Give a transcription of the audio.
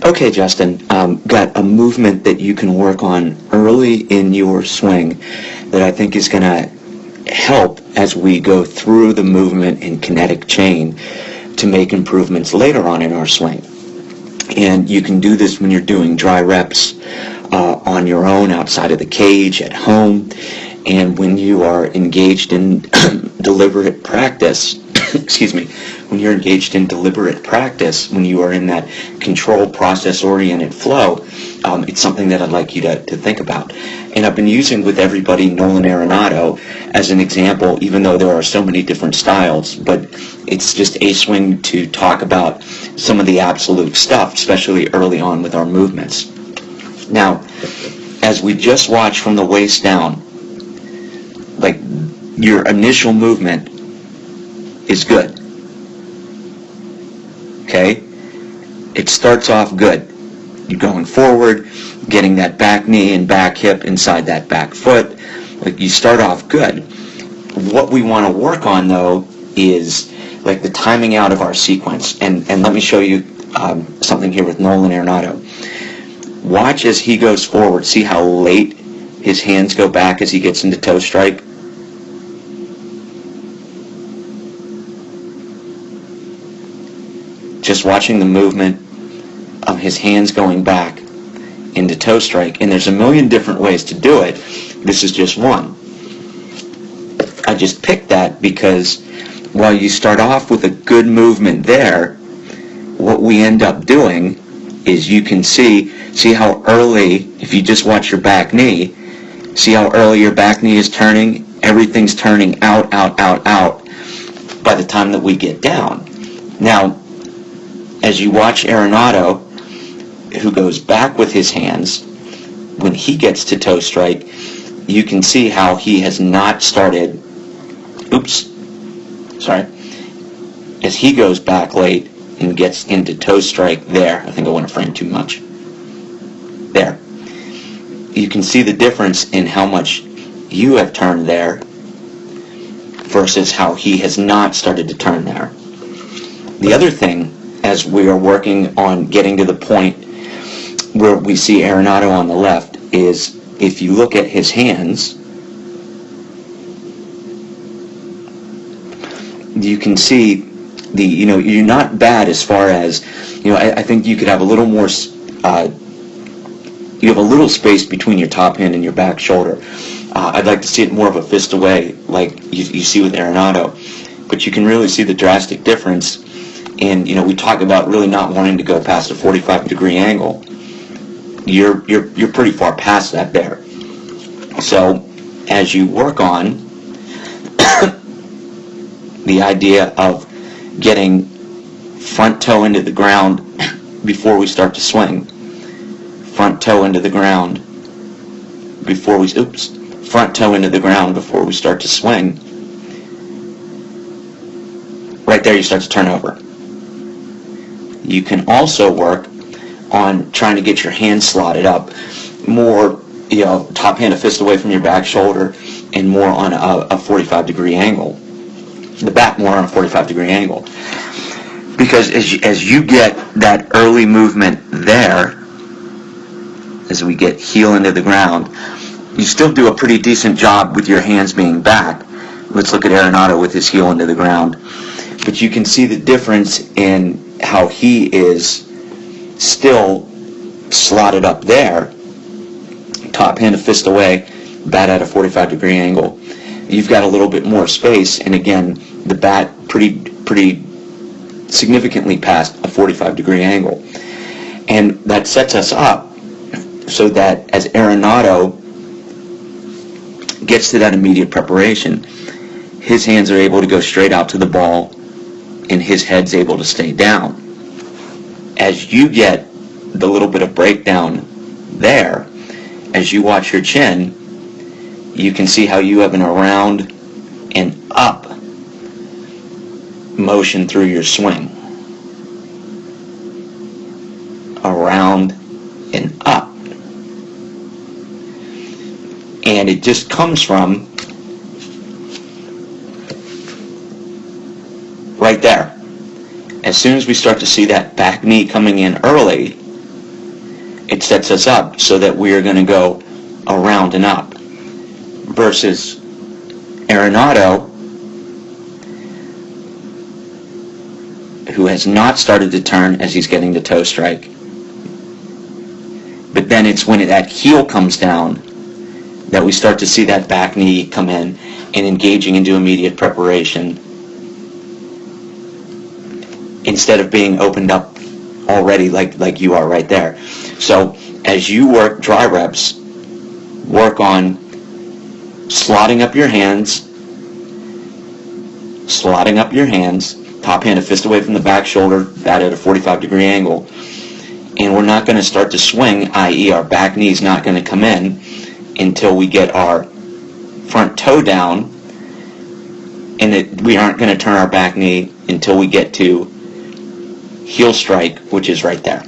Okay, Justin, got a movement that you can work on early in your swing that I think is going to help as we go through the movement and kinetic chain to make improvements later on in our swing. And you can do this when you're doing dry reps on your own, outside of the cage, at home, and when you are engaged in deliberate practice, excuse me, when you're engaged in deliberate practice, when you are in that control process-oriented flow, it's something that I'd like you to think about. And I've been using with everybody Nolan Arenado as an example, even though there are so many different styles, but it's just a swing to talk about some of the absolute stuff, especially early on with our movements. Now, as we just watched from the waist down, like, your initial movement is good. Okay? It starts off good. You're going forward, getting that back knee and back hip inside that back foot. Like, you start off good. What we want to work on, though, is like the timing out of our sequence. And let me show you something here with Nolan Arenado. Watch as he goes forward. See how late his hands go back as he gets into toe strike? Just watching the movement of his hands going back into toe strike. And there's a million different ways to do it. This is just one. I just picked that because while you start off with a good movement there, what we end up doing is you can see how early, if you just watch your back knee, see how early your back knee is turning? Everything's turning out, out, out, out by the time that we get down. Now, as you watch Arenado, who goes back with his hands, when he gets to toe strike, you can see how he has not started, as he goes back late and gets into toe strike there. I think I went a frame too much. There. You can see the difference in how much you have turned there versus how he has not started to turn there. The other thing, as we are working on getting to the point where we see Arenado on the left, is if you look at his hands, you can see you're not bad as far as, I think you could have a little more, you have a little space between your top hand and your back shoulder. I'd like to see it more of a fist away like you see with Arenado, but you can really see the drastic difference. And we talk about really not wanting to go past a 45-degree angle. You're pretty far past that there. So as you work on the idea of getting front toe into the ground before we start to swing, front toe into the ground before we front toe into the ground before we start to swing, right there you start to turn over. You can also work on trying to get your hands slotted up more, top hand a fist away from your back shoulder and more on a 45-degree angle. The back more on a 45-degree angle. Because as you get that early movement there, as we get heel into the ground, you still do a pretty decent job with your hands being back. Let's look at Arenado with his heel into the ground. But you can see the difference in how he is still slotted up there, top hand a fist away, bat at a 45-degree angle. You've got a little bit more space, and again, the bat pretty significantly past a 45-degree angle. And that sets us up so that as Arenado gets to that immediate preparation, his hands are able to go straight out to the ball and his head's able to stay down. As you get the little bit of breakdown there, as you watch your chin, you can see how you have an around and up motion through your swing. Around and up. And it just comes from right there. As soon as we start to see that back knee coming in early, it sets us up so that we are going to go around and up. Versus Arenado, who has not started to turn as he's getting the toe strike. But then it's when that heel comes down that we start to see that back knee come in and engaging into immediate preparation instead of being opened up already like you are right there. So as you work dry reps, work on slotting up your hands, top hand a fist away from the back shoulder, that at a 45-degree angle. And we're not going to start to swing, i.e. our back knee is not going to come in until we get our front toe down, and we aren't going to turn our back knee until we get to heel strike, which is right there.